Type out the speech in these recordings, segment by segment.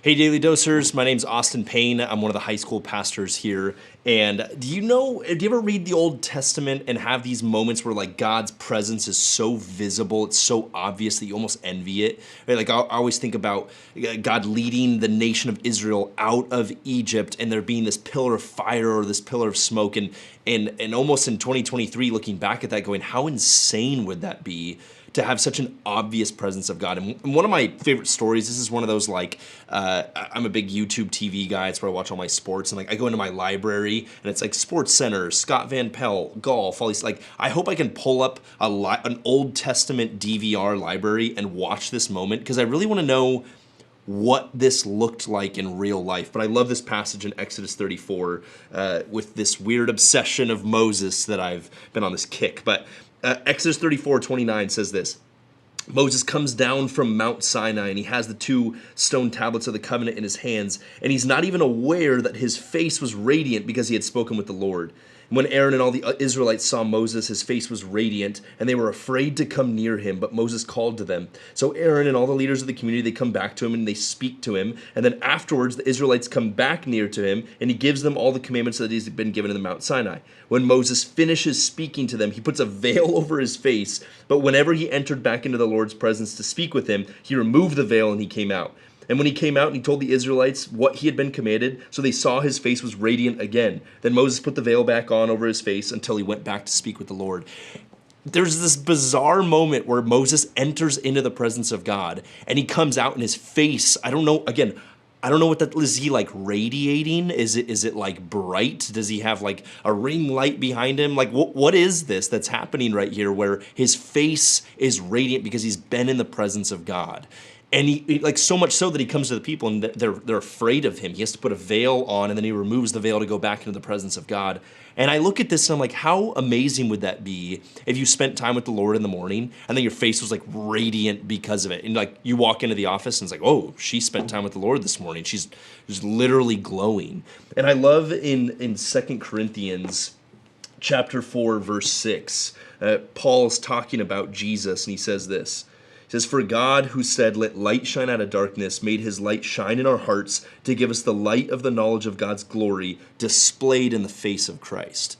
Hey, Daily Dosers. My name's Austin Payne. I'm one of the high school pastors here. And do you ever read the Old Testament and have these moments where like God's presence is so visible, it's so obvious that you almost envy it? Right? Like I always think about God leading the nation of Israel out of Egypt and there being this pillar of fire or this pillar of smoke. And almost in 2023, looking back at that going, how insane would that be? To have such an obvious presence of God. And one of my favorite stories, this is one of those like, I'm a big YouTube TV guy, it's where I watch all my sports, and like I go into my library and it's like Sports Center, Scott Van Pelt, golf, all these, like I hope I can pull up an Old Testament DVR library and watch this moment because I really want to know what this looked like in real life. But I love this passage in Exodus 34 with this weird obsession of Moses that I've been on this kick. But Exodus 34:29 says this: Moses comes down from Mount Sinai and he has the two stone tablets of the covenant in his hands, and he's not even aware that his face was radiant because he had spoken with the Lord. And when Aaron and all the Israelites saw Moses, his face was radiant, and they were afraid to come near him, but Moses called to them. So Aaron and all the leaders of the community, they come back to him and they speak to him, and then afterwards the Israelites come back near to him, and he gives them all the commandments that he's been given in the Mount Sinai. When Moses finishes speaking to them, he puts a veil over his face, but whenever he entered back into the Lord's presence to speak with him, he removed the veil and he came out. And when he came out and he told the Israelites what he had been commanded, so they saw his face was radiant again. Then Moses put the veil back on over his face until he went back to speak with the Lord. There's this bizarre moment where Moses enters into the presence of God and he comes out and his face, I don't know what that is. He like radiating? Is it like bright? Does he have like a ring light behind him? Like what is this that's happening right here where his face is radiant because he's been in the presence of God? And he like so much so that he comes to the people and they're afraid of him. He has to put a veil on and then he removes the veil to go back into the presence of God. And I look at this and I'm like, how amazing would that be if you spent time with the Lord in the morning and then your face was like radiant because of it. And like you walk into the office and it's like, oh, she spent time with the Lord this morning. She's just literally glowing. And I love in 2 Corinthians chapter 4, verse 6, Paul's talking about Jesus and he says this. It says, for God who said, let light shine out of darkness, made his light shine in our hearts to give us the light of the knowledge of God's glory displayed in the face of Christ.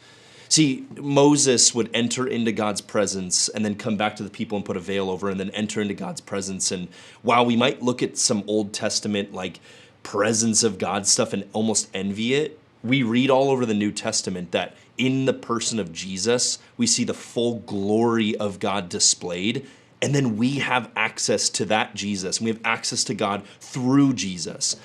See, Moses would enter into God's presence and then come back to the people and put a veil over and then enter into God's presence. And while we might look at some Old Testament like presence of God stuff and almost envy it, we read all over the New Testament that in the person of Jesus, we see the full glory of God displayed. And then we have access to that Jesus, and we have access to God through Jesus.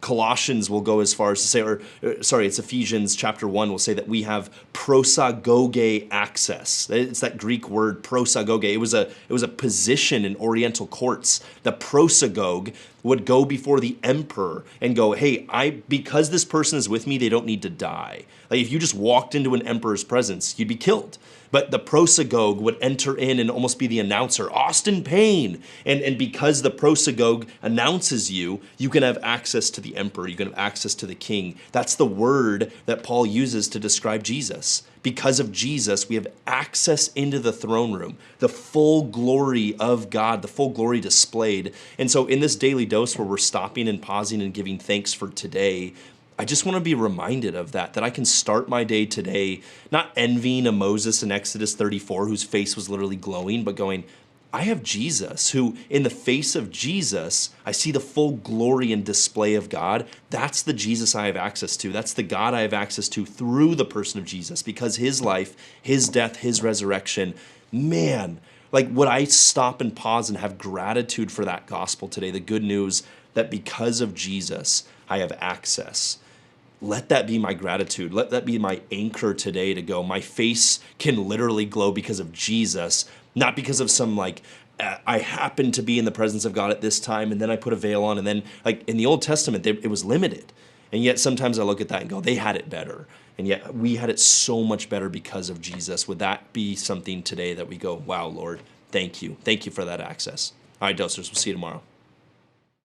Colossians will go as far as to say, it's Ephesians chapter 1 will say that we have prosagoge access. It's that Greek word prosagoge. It was a position in Oriental courts. The prosagogue would go before the emperor and go, hey, because this person is with me, they don't need to die. Like if you just walked into an emperor's presence, you'd be killed. But the prosagogue would enter in and almost be the announcer, Austin Payne. And because the prosagogue announces you, you can have access to the emperor, you can have access to the king. That's the word that Paul uses to describe Jesus. Because of Jesus, we have access into the throne room, the full glory of God, the full glory displayed. And so in this daily dose where we're stopping and pausing and giving thanks for today, I just want to be reminded of that I can start my day today, not envying a Moses in Exodus 34 whose face was literally glowing, but going, I have Jesus, who in the face of Jesus, I see the full glory and display of God. That's the Jesus I have access to. That's the God I have access to through the person of Jesus, because his life, his death, his resurrection, man, like would I stop and pause and have gratitude for that gospel today, the good news that because of Jesus, I have access. Let that be my gratitude. Let that be my anchor today to go, my face can literally glow because of Jesus, not because of some like, I happen to be in the presence of God at this time and then I put a veil on and then like in the Old Testament, it was limited. And yet sometimes I look at that and go, they had it better. And yet we had it so much better because of Jesus. Would that be something today that we go, wow, Lord, thank you. Thank you for that access. All right, Dosers, we'll see you tomorrow.